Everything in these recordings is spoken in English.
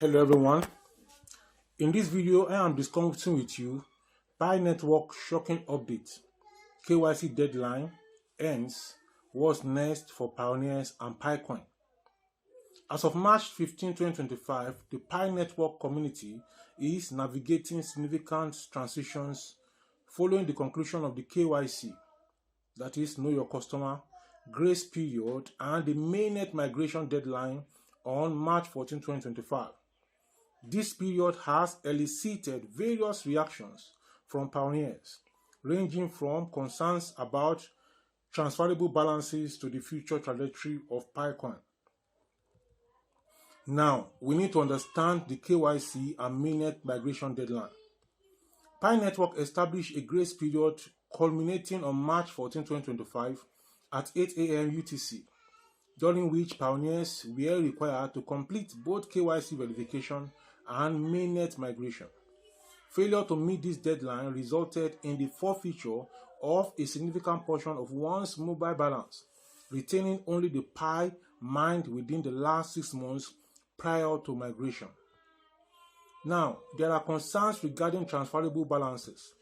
Hello everyone. In this video, I am discussing with you Pi Network shocking update, KYC deadline ends, what's next for Pioneers and PiCoin. As of March 15, 2025, the Pi Network community is navigating significant transitions following the conclusion of the KYC, that is, Know Your Customer, grace period, and the mainnet migration deadline on March 14, 2025. This period has elicited various reactions from pioneers, ranging from concerns about transferable balances to the future trajectory of PiCoin. Now, we need to understand the KYC and Mainnet migration deadline. Pi Network established a grace period culminating on March 14, 2025 at 8 a.m. UTC, during which pioneers were required to complete both KYC verification and mainnet migration. Failure to meet this deadline resulted in the forfeiture of a significant portion of one's mobile balance, retaining only the Pi mined within the last 6 months prior to migration. Now, there are concerns regarding transferable balances.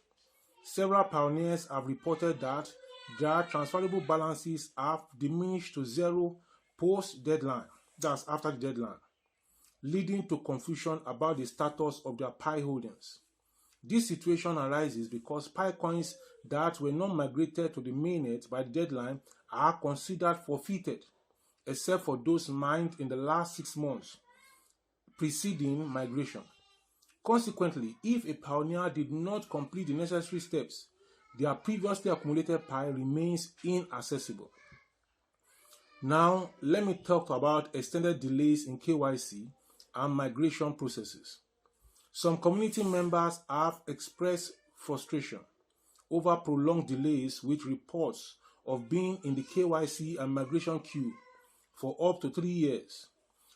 Several pioneers have reported that their transferable balances have diminished to zero post-deadline, that's after the deadline, leading to confusion about the status of their Pi holdings. This situation arises because Pi coins that were not migrated to the mainnet by the deadline are considered forfeited, except for those mined in the last 6 months preceding migration. Consequently, if a pioneer did not complete the necessary steps, their previously accumulated Pi remains inaccessible. Now, let me talk about extended delays in KYC and migration processes. Some community members have expressed frustration over prolonged delays with reports of being in the KYC and migration queue for up to 3 years.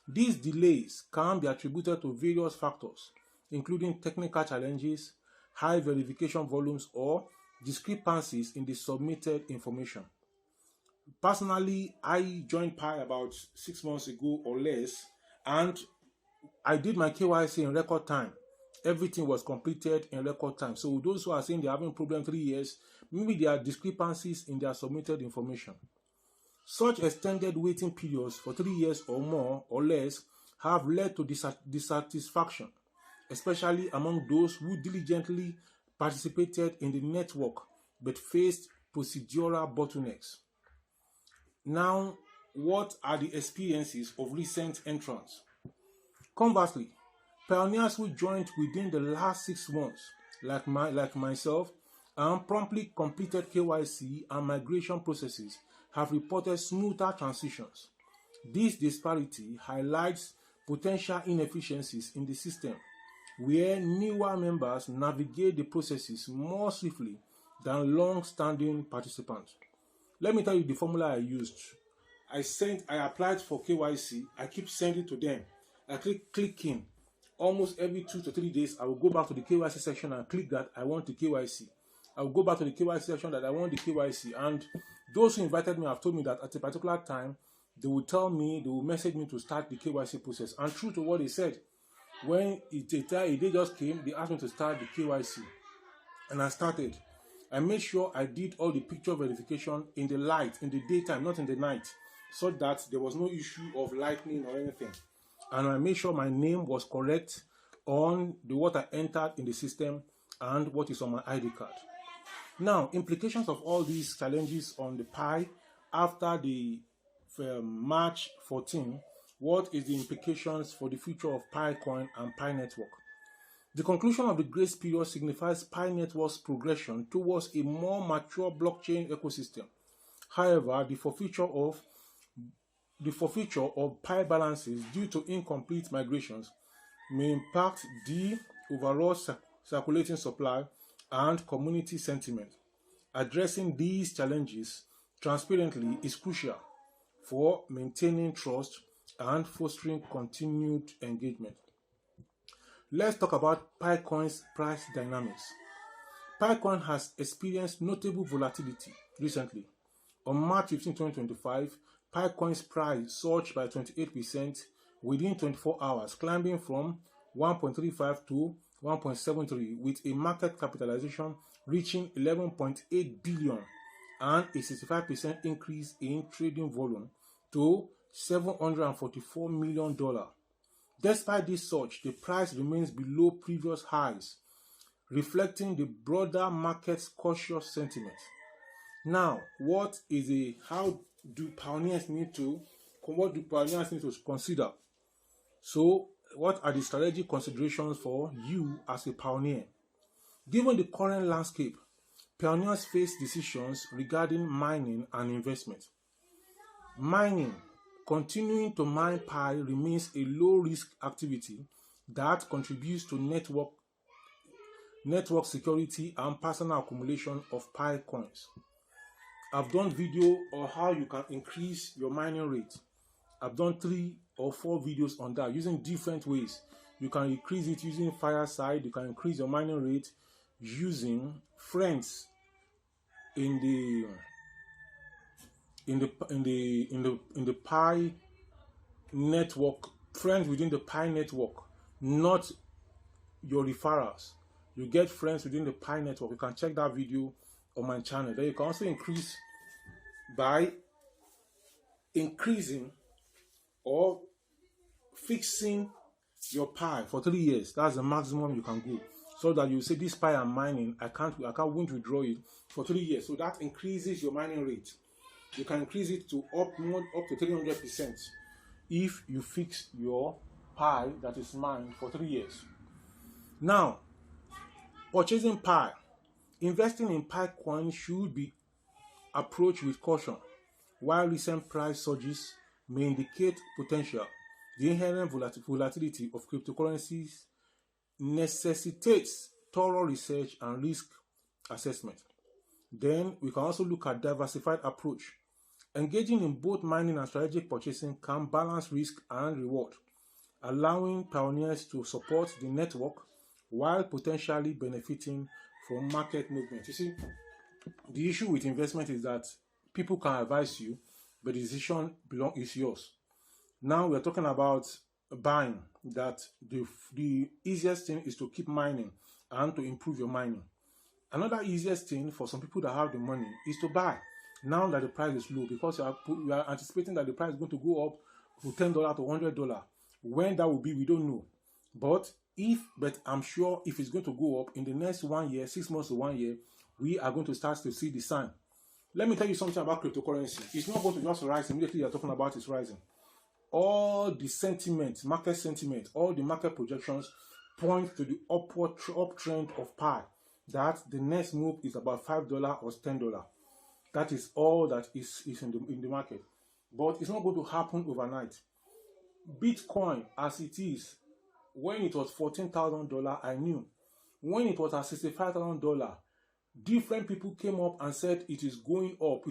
These delays can be attributed to various factors, including technical challenges, high verification volumes, or discrepancies in the submitted information. Personally, I joined Pi about 6 months ago or less, and I did my KYC in record time. Everything was completed in record time. So those who are saying they're having problem 3 years, maybe there are discrepancies in their submitted information. Such extended waiting periods for 3 years or more or less have led to dissatisfaction, especially among those who diligently participated in the network but faced procedural bottlenecks. Now, what are the experiences of recent entrants? Conversely, pioneers who joined within the last 6 months, like myself, and promptly completed KYC and migration processes have reported smoother transitions. This disparity highlights potential inefficiencies in the system, where newer members navigate the processes more swiftly than long-standing participants. Let me tell you the formula I used. I applied for KYC. I keep sending to them. I click in. Almost every 2 to 3 days, I will go back to the KYC section and click that I want the KYC. I will go back to the KYC section that I want the KYC. And those who invited me have told me that at a particular time, they will message me to start the KYC process. And true to what they said, when a day just came, they asked me to start the KYC. And I started. I made sure I did all the picture verification in the light, in the daytime, not in the night, so that there was no issue of lightning or anything. And I made sure my name was correct on what I entered in the system and what is on my ID card. Now, implications of all these challenges on the Pi after the March 14, what is the implications for the future of PiCoin and Pi Network? The conclusion of the grace period signifies Pi Network's progression towards a more mature blockchain ecosystem. However, the forfeiture of Pi balances due to incomplete migrations may impact the overall circulating supply and community sentiment. Addressing these challenges transparently is crucial for maintaining trust and fostering continued engagement. Let's talk about PiCoin's price dynamics. PiCoin has experienced notable volatility recently. On March 15, 2025, PiCoin's price surged by 28%, within 24 hours, climbing from 1.35 to 1.73, with a market capitalization reaching 11.8 billion and a 65% increase in trading volume to $744 million. Despite this surge, the price remains below previous highs, reflecting the broader market's cautious sentiment. Now, what do pioneers need to consider? So, what are the strategic considerations for you as a pioneer? Given the current landscape, pioneers face decisions regarding mining and investment. Mining. Continuing to mine Pi remains a low-risk activity that contributes to network security and personal accumulation of Pi coins. I've done video on how you can increase your mining rate. I've done 3 or 4 videos on that using different ways. You can increase it using Fireside. You can increase your mining rate using friends in the Pi network, friends within the Pi network, not your referrals. You get friends within the Pi network. You can check that video on my channel. Then you can also increase by increasing or fixing your Pi for 3 years. That's the maximum you can go. So that you say, this Pi I'm mining, I won't withdraw it for 3 years. So that increases your mining rate. You can increase it to up to 300% if you fix your Pi that is mined for 3 years. Now, purchasing Pi. Investing in Pi coin should be approached with caution. While recent price surges may indicate potential, the inherent volatility of cryptocurrencies necessitates thorough research and risk assessment. Then we can also look at diversified approach. Engaging in both mining and strategic purchasing can balance risk and reward, allowing pioneers to support the network while potentially benefiting from market movement. You see, the issue with investment is that people can advise you, but the decision is yours. Now we're talking about buying, that the easiest thing is to keep mining and to improve your mining. Another easiest thing for some people that have the money is to buy now that the price is low, because you are anticipating that the price is going to go up to $10 to $100. When that will be, we don't know. But I'm sure if it's going to go up in the next 1 year, 6 months to 1 year, we are going to start to see the sign. Let me tell you something about cryptocurrency. It's not going to just rise immediately. You're talking about it's rising. All the sentiment, market sentiment, all the market projections point to the uptrend of Pi. That the next move is about $5 or $10. That is all that is in the market. But it's not going to happen overnight. Bitcoin, as it is, when it was $14,000, I knew. When it was at $65,000, different people came up and said it is going up,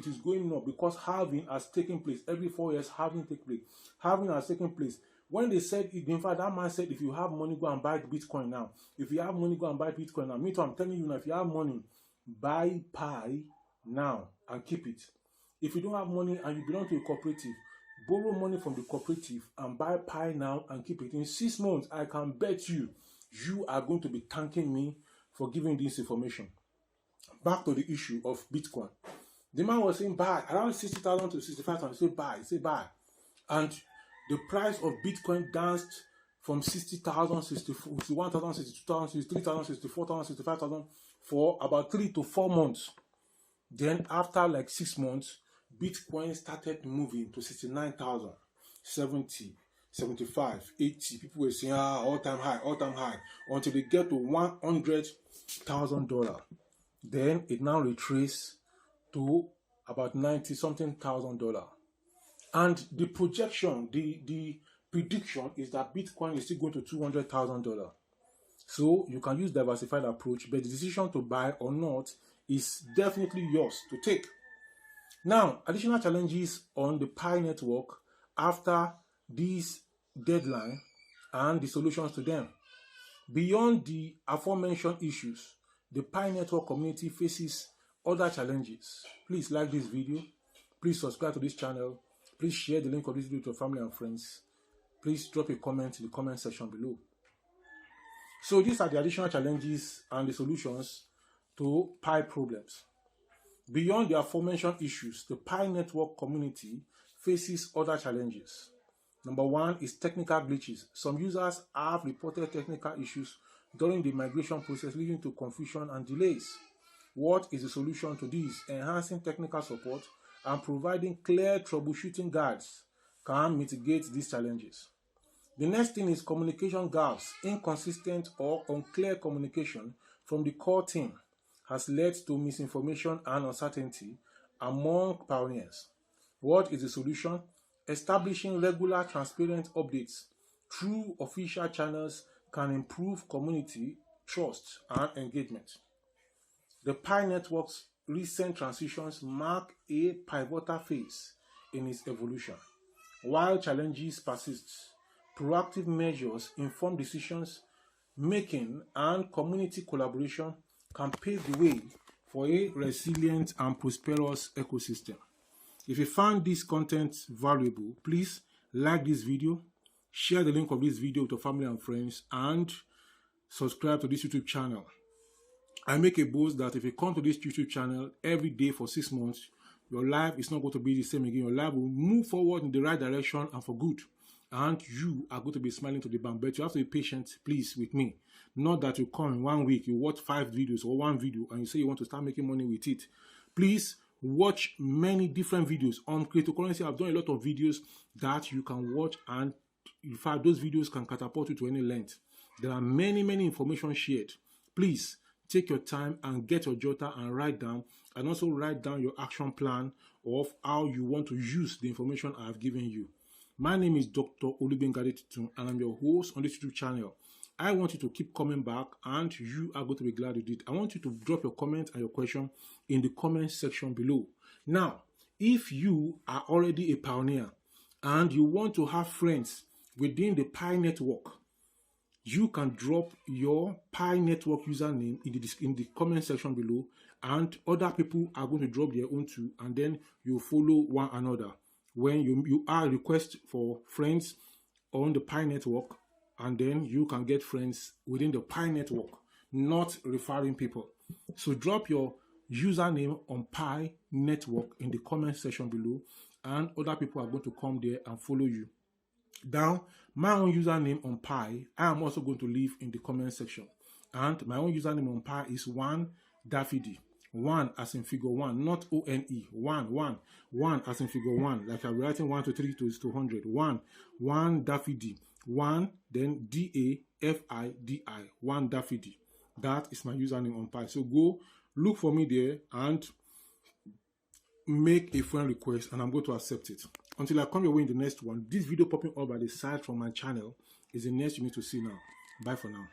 because halving has taken place. Every 4 years, halving takes place. Halving has taken place. When they said it, in fact, that man said, if you have money, go and buy Bitcoin now. If you have money, go and buy Bitcoin now. Me too, I'm telling you now, if you have money, buy Pi now and keep it. If you don't have money and you belong to a cooperative, borrow money from the cooperative and buy Pi now and keep it. In 6 months, I can bet you are going to be thanking me for giving this information. Back to the issue of Bitcoin. The man was saying buy around 60,000 to 65,000. Say buy. And the price of Bitcoin danced from 60,000, 61,000, 62,000, 63,000, 64,000, 65,000 for about 3 to 4 months. Then after like 6 months, Bitcoin started moving to 69,000, 70, 75, 80. People were saying, all time high, until they get to $100,000. Then it now retraced to about $90-something thousand. And the projection, the prediction is that Bitcoin is still going to $200,000. So you can use diversified approach, but the decision to buy or not is definitely yours to take. Now, additional challenges on the Pi network after this deadline and the solutions to them. Beyond the aforementioned issues, the Pi network community faces other challenges. Please like this video. Please subscribe to this channel. Please share the link of this video to your family and friends. please drop a comment in the comment section below. So these are the additional challenges and the solutions to Pi problems. Beyond the aforementioned issues, the Pi network community faces other challenges. Number one is technical glitches. Some users have reported technical issues during the migration process, leading to confusion and delays. What is the solution to this? Enhancing technical support and providing clear troubleshooting guides can mitigate these challenges. The next thing is communication gaps. Inconsistent or unclear communication from the core team has led to misinformation and uncertainty among pioneers. What is the solution? Establishing regular, transparent updates through official channels can improve community trust and engagement. The Pi network's recent transitions mark a pivotal phase in its evolution. While challenges persist, proactive measures, informed decisions making, and community collaboration can pave the way for a resilient and prosperous ecosystem. If you found this content valuable, please like this video, share the link of this video with your family and friends, and subscribe to this YouTube channel. I make a boast that if you come to this YouTube channel every day for 6 months, your life is not going to be the same again. Your life will move forward in the right direction and for good. And you are going to be smiling to the bank. But you have to be patient, please, with me. Not that you come in 1 week, you watch 5 videos or 1 video, and you say you want to start making money with it. Please watch many different videos. On cryptocurrency, I've done a lot of videos that you can watch, and in fact, those videos can catapult you to any length. There are many information shared. Please take your time and get your jotter and write down, and also write down your action plan of how you want to use the information I have given you. My name is Dr. Olubenga Titun, and I'm your host on this YouTube channel. I want you to keep coming back, and you are going to be glad you did. I want you to drop your comment and your question in the comment section below. Now, if you are already a pioneer and you want to have friends within the Pi network, you can drop your Pi network username in the comment section below, and other people are going to drop their own too, and then you follow one another. When you are request for friends on the Pi network, and then you can get friends within the Pi network, not referring people. So drop your username on Pi network in the comment section below, and other people are going to come there and follow you. Now, my own username on Pi, I am also going to leave in the comment section. And my own username on Pi is 1Daffidi. 1 as in figure 1, not O-N-E. 1 as in figure 1. Like I'm writing 1 to 3 to 200. 1Daffidi. 1, then D-A-F-I-D-I. 1Daffidi. That is my username on Pi. So go look for me there and make a friend request, and I'm going to accept it. Until I come your way in the next one, this video popping up by the side from my channel is the next you need to see now. Bye for now.